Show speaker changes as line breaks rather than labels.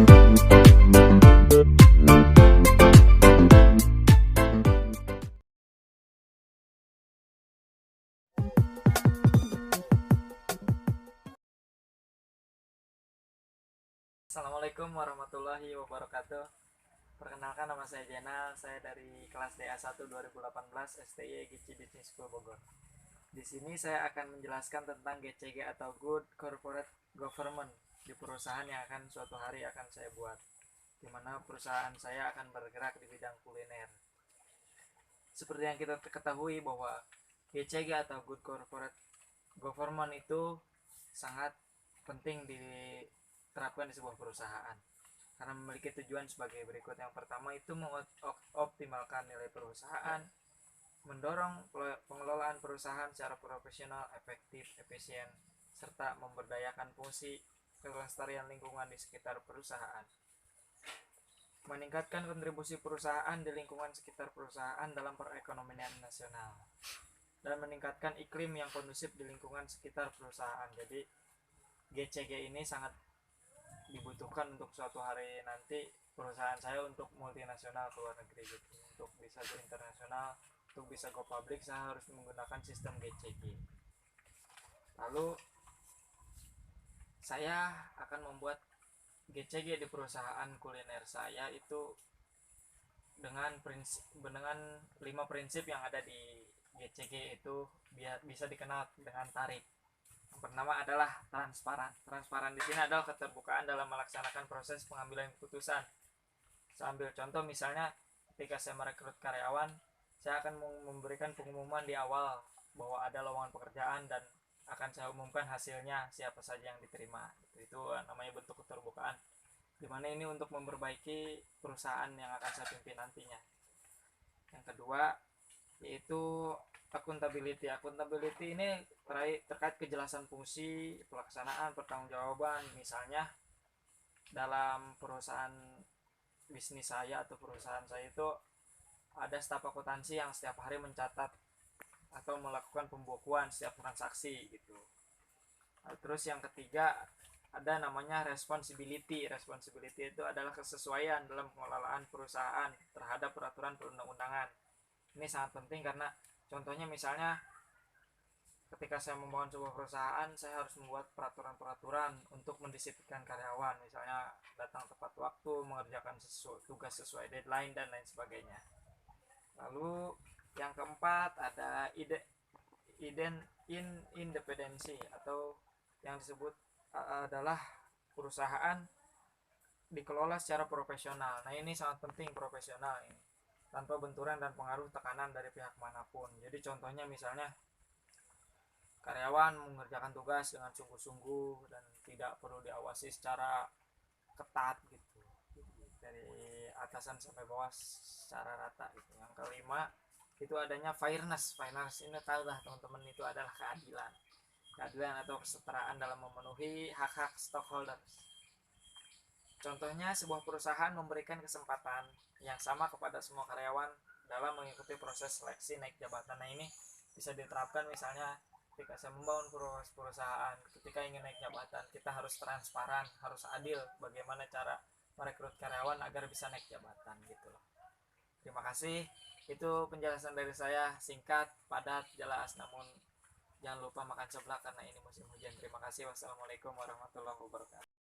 Assalamualaikum warahmatullahi wabarakatuh. Perkenalkan, nama saya Jenal. Saya dari kelas DA1 2018 STY Gici Business School Bogor. Di sini saya akan menjelaskan tentang GCG atau Good Corporate Government di perusahaan yang akan suatu hari akan saya buat, di mana perusahaan saya akan bergerak di bidang kuliner. Seperti yang kita ketahui bahwa GCG atau Good Corporate Government itu sangat penting diterapkan di sebuah perusahaan karena memiliki tujuan sebagai berikut. Yang pertama itu mengoptimalkan nilai perusahaan, mendorong pengelolaan perusahaan secara profesional, efektif, efisien, serta memberdayakan fungsi kelestarian lingkungan di sekitar perusahaan, meningkatkan kontribusi perusahaan di lingkungan sekitar perusahaan dalam perekonomian nasional, dan meningkatkan iklim yang kondusif di lingkungan sekitar perusahaan. Jadi GCG ini sangat dibutuhkan untuk suatu hari nanti perusahaan saya untuk multinasional ke luar negeri gitu. Untuk bisa go internasional, untuk bisa go public, saya harus menggunakan sistem GCG. Lalu saya akan membuat GCG di perusahaan kuliner saya itu dengan 5 prinsip yang ada di GCG itu biar bisa dikenal dengan tarif. Yang pertama adalah transparan. Transparan di sini adalah keterbukaan dalam melaksanakan proses pengambilan keputusan. Saya ambil contoh misalnya ketika saya merekrut karyawan, saya akan memberikan pengumuman di awal bahwa ada lowongan pekerjaan dan akan saya umumkan hasilnya siapa saja yang diterima. Itu namanya bentuk keterbukaan, dimana ini untuk memperbaiki perusahaan yang akan saya pimpin nantinya. Yang kedua yaitu accountability. Accountability ini terkait kejelasan fungsi, pelaksanaan, pertanggungjawaban. Misalnya dalam perusahaan bisnis saya atau perusahaan saya itu ada staf akuntansi yang setiap hari mencatat atau melakukan pembukuan setiap transaksi gitu. Nah, terus yang ketiga ada namanya responsibility. Responsibility itu adalah kesesuaian dalam pengelolaan perusahaan terhadap peraturan perundang-undangan. Ini sangat penting karena contohnya misalnya ketika saya membangun sebuah perusahaan, saya harus membuat peraturan-peraturan untuk mendisiplinkan karyawan, misalnya datang tepat waktu, mengerjakan tugas sesuai deadline, dan lain sebagainya. Lalu yang keempat ada independensi, atau yang disebut adalah perusahaan dikelola secara profesional. Nah, ini sangat penting, profesional ini, tanpa benturan dan pengaruh tekanan dari pihak manapun. Jadi contohnya misalnya karyawan mengerjakan tugas dengan sungguh-sungguh dan tidak perlu diawasi secara ketat gitu, dari atasan sampai bawah secara rata gitu. Yang kelima itu adanya fairness. Fairness ini tahu lah teman-teman, itu adalah keadilan atau kesetaraan dalam memenuhi hak-hak stakeholder. Contohnya sebuah perusahaan memberikan kesempatan yang sama kepada semua karyawan dalam mengikuti proses seleksi naik jabatan. Nah, ini bisa diterapkan misalnya ketika saya membangun perusahaan. Ketika ingin naik jabatan, kita harus transparan, harus adil bagaimana cara merekrut karyawan agar bisa naik jabatan gitu loh. Terima kasih. Itu penjelasan dari saya, singkat, padat, jelas, namun jangan lupa makan seblak karena ini musim hujan. Terima kasih. Wassalamualaikum warahmatullahi wabarakatuh.